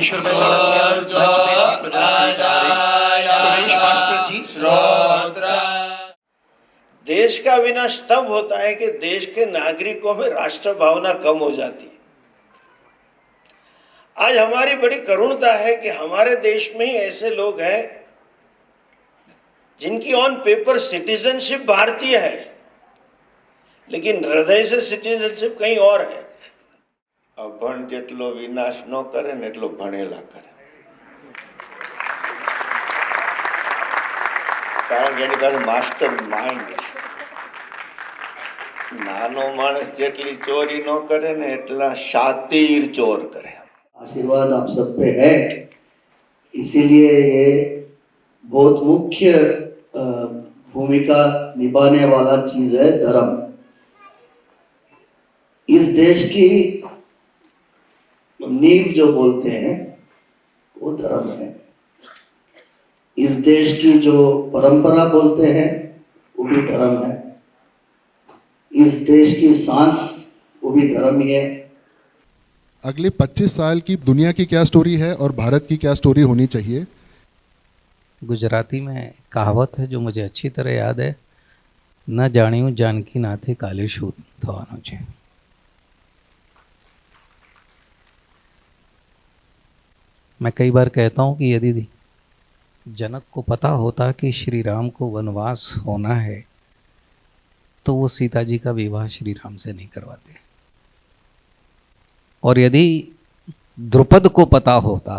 ईश्वर भाई बड़किया मंच में प्रदान किए जा रहे सुरेश मास्टर जी। देश का विनाश तब होता है कि देश के नागरिकों में राष्ट्र भावना कम हो जाती है। आज हमारी बड़ी करुणता है कि हमारे देश में ही ऐसे लोग हैं जिनकी ऑन पेपर सिटीजनशिप भारतीय है, लेकिन हृदय से सिटीजनशिप कहीं और है। अभण जेटलो विनाश न करे ने એટલો ભણેલા કરે, કારણ કે એની પાસે માસ્ટર માઇન્ડ છે। નાનો માણસ જેટલી ચોરી ન કરે ને એટલા શાતીર ચોર કરે। आशीर्वाद आप सब पे है, इसीलिए ये बहुत मुख्य भूमिका निभाने वाला चीज है धर्म। इस देश की नींव जो बोलते हैं वो धर्म है। इस देश की जो परंपरा बोलते हैं वो भी धर्म है। इस देश की सांस वो भी धर्म ही है। अगले 25 साल की दुनिया की क्या स्टोरी है और भारत की क्या स्टोरी होनी चाहिए? गुजराती में कहावत है जो मुझे अच्छी तरह याद है, न जाण्યું जानकी नाथे काले શું થવાનું છે। मैं कई बार कहता हूँ कि यदि जनक को पता होता कि श्री राम को वनवास होना है तो वो सीता जी का विवाह श्री राम से नहीं करवाते, और यदि द्रुपद को पता होता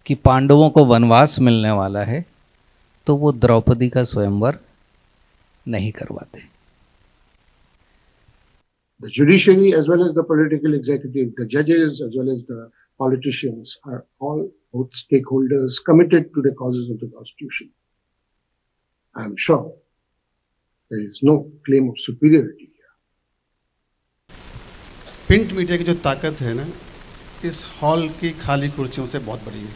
कि पांडवों को वनवास मिलने वाला है तो वो द्रौपदी का स्वयंवर नहीं करवाते। The judiciary as well as the political executive, the judges as well as the politicians are all both stakeholders committed to the causes of the Constitution. I am sure there is no claim of superiority here. Print media की जो ताकत है ना, इस hall की खाली कुर्सियों से बहुत बड़ी है।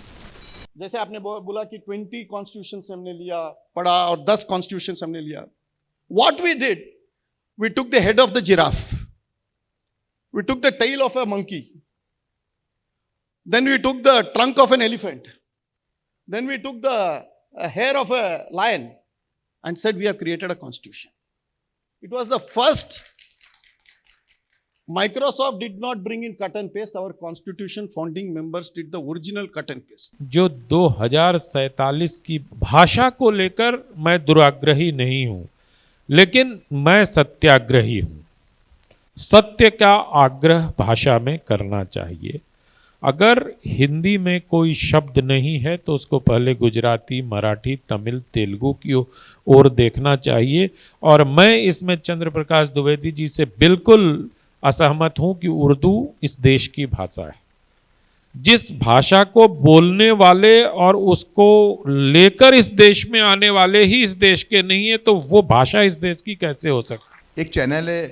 जैसे आपने बोला कि 20 कॉन्स्टिट्यूशन हमने लिया पढ़ा और 10 कॉन्स्टिट्यूशन हमने लिया। What we did, we took the head of the giraffe, we took the tail of a monkey, then we took the trunk of an elephant, then we took the hair of a lion and said we have created a constitution. It was the first. Microsoft did not bring in cut and paste. Our constitution founding members did the original cut and paste. जो 2047 की भाषा को लेकर मैं दुराग्रही नहीं हूं, लेकिन मैं सत्याग्रही हूं। सत्य का आग्रह भाषा में करना चाहिए। अगर हिंदी में कोई शब्द नहीं है तो उसको पहले गुजराती, मराठी, तमिल, तेलुगु की ओर देखना चाहिए। और मैं इसमें चंद्र प्रकाश द्विवेदी जी से बिल्कुल असहमत हूं कि उर्दू इस देश की भाषा है। जिस भाषा को बोलने वाले और उसको लेकर इस देश में आने वाले ही इस देश के नहीं है तो वो भाषा इस देश की कैसे हो सकती? एक चैनल है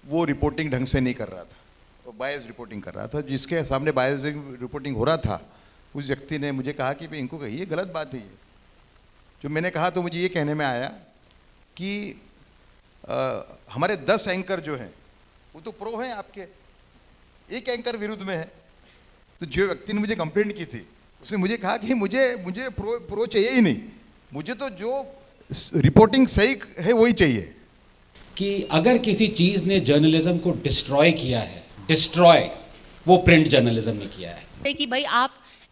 वो रिपोर्टिंग ढंग से नहीं कर रहा था, वो बायस रिपोर्टिंग कर रहा था। जिसके सामने बायस रिपोर्टिंग हो रहा था उस व्यक्ति ने मुझे कहा कि भाई इनको कहिए गलत बात है ये। जो मैंने कहा तो मुझे ये कहने में आया कि हमारे 10 एंकर जो हैं वो तो प्रो हैं आपके, एक एंकर विरुद्ध में है। तो जो व्यक्ति ने मुझे कंप्लेंट की थी उसने मुझे कहा कि मुझे प्रो चाहिए ही नहीं, मुझे तो जो रिपोर्टिंग सही है वही चाहिए। कि अगर किसी चीज़ ने जर्नलिज्म को डिस्ट्रॉय किया है, डिस्ट्रॉय वो प्रिंट जर्नलिज्म ने किया है। कि भाई आप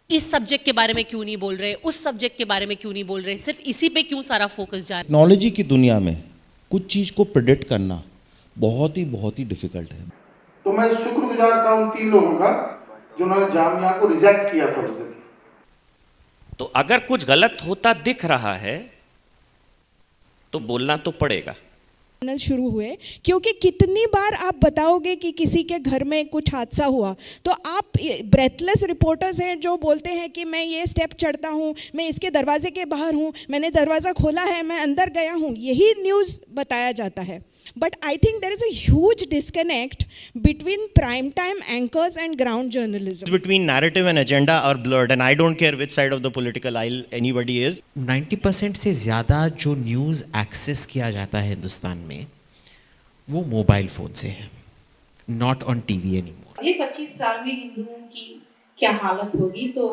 इस सब्जेक्ट के बारे में क्यों नहीं बोल रहे, उस सब्जेक्ट के बारे में क्यों नहीं बोल रहे, सिर्फ इसी पे क्यों सारा फोकस जा रहा है। टेक्नोलॉजी की दुनिया में कुछ चीज़ को प्रेडिक्ट करना बहुत ही डिफिकल्ट है। तो मैं शुक्रगुजार था उन 3 लोगों का जिन्होंने जामिया को रिजेक्ट किया था उस दिन। तो अगर कुछ गलत होता दिख रहा है तो बोलना तो पड़ेगा। शुरू हुए क्योंकि कितनी बार आप बताओगे कि किसी के घर में कुछ हादसा हुआ तो आप ब्रेथलेस रिपोर्टर्स हैं जो बोलते हैं कि मैं ये स्टेप चढ़ता हूँ, मैं इसके दरवाजे के बाहर हूँ, मैंने दरवाज़ा खोला है, मैं अंदर गया हूँ, यही न्यूज़ बताया जाता है। But I think there is a huge disconnect between prime time anchors and ground journalism. Between narrative and agenda are blurred and I don't care which side of the political aisle anybody is. 90% से ज़्यादा जो news access किया जाता है हिंदुस्तान में वो mobile phone से है, not on TV anymore. ये 25 साल में हिंदुओं की क्या हालत होगी, तो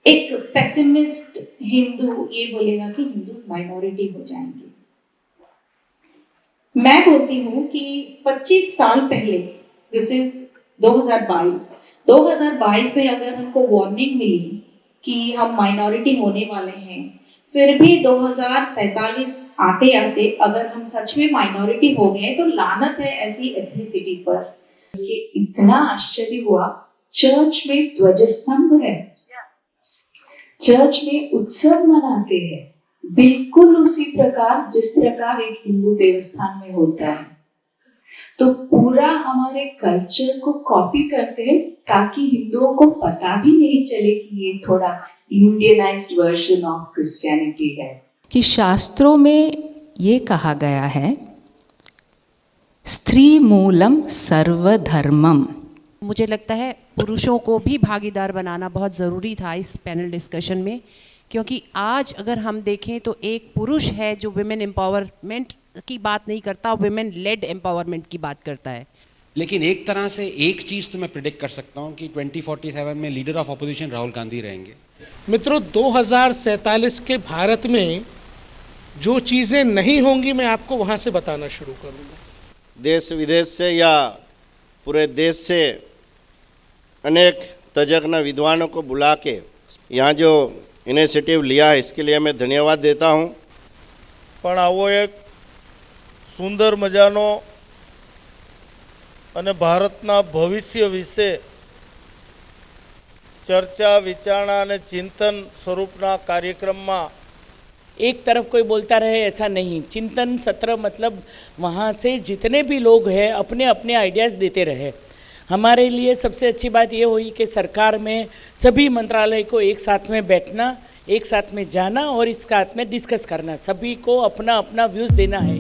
एक पेसिमिस्ट हिंदू ये बोलेगा कि हिंदूज माइनॉरिटी हो जाएंगे। मैं बोलती हूँ कि 25 साल पहले, दिस इज 2022 में अगर हमको वार्निंग मिली कि हम माइनॉरिटी होने वाले हैं, फिर भी 2047 आते आते अगर हम सच में माइनॉरिटी हो गए तो लानत है ऐसी एथनिसिटी पर। ये इतना आश्चर्य हुआ, चर्च में ध्वजस्तंभ है, चर्च में उत्सव मनाते हैं, बिल्कुल उसी प्रकार जिस प्रकार एक हिंदू देवस्थान में होता है। तो पूरा हमारे कल्चर को कॉपी करते हैं ताकि हिंदुओं को पता भी नहीं चले कि ये थोड़ा इंडियनाइज्ड वर्जन ऑफ क्रिश्चियनिटी है। कि शास्त्रों में ये कहा गया है, स्त्री मूलम सर्वधर्मम। मुझे लगता है पुरुषों को भी भागीदार बनाना बहुत ज़रूरी था इस पैनल डिस्कशन में, क्योंकि आज अगर हम देखें तो एक पुरुष है जो विमेन एम्पावरमेंट की बात नहीं करता, विमेन लेड एम्पावरमेंट की बात करता है। लेकिन एक तरह से एक चीज़ तो मैं प्रिडिक्ट कर सकता हूँ कि 2047 में leader of opposition Rahul Gandhi रहेंगे। मित्रों, 2047 के भारत में जो चीज़ें नहीं होंगी मैं आपको वहाँ से बताना शुरू करूँगा। देश विदेश से या पूरे देश से अनेक तज्ञ विद्वानों को बुला के यहाँ जो इनिशिएटिव लिया है इसके लिए मैं धन्यवाद देता हूँ। પણ આવો એક સુંદર મજાનો અને ભારતના ભવિષ્ય વિશે ચર્ચા વિચારણા અને ચિંતન સ્વરૂપના કાર્યક્રમમાં एक तरफ कोई बोलता रहे ऐसा नहीं, चिंतन सत्र मतलब वहाँ से जितने भी लोग हैं अपने अपने आइडियाज़ देते रहे। हमारे लिए सबसे अच्छी बात ये हुई कि सरकार में सभी मंत्रालय को एक साथ में बैठना, एक साथ में जाना और इस साथ में डिस्कस करना, सभी को अपना अपना व्यूज़ देना है।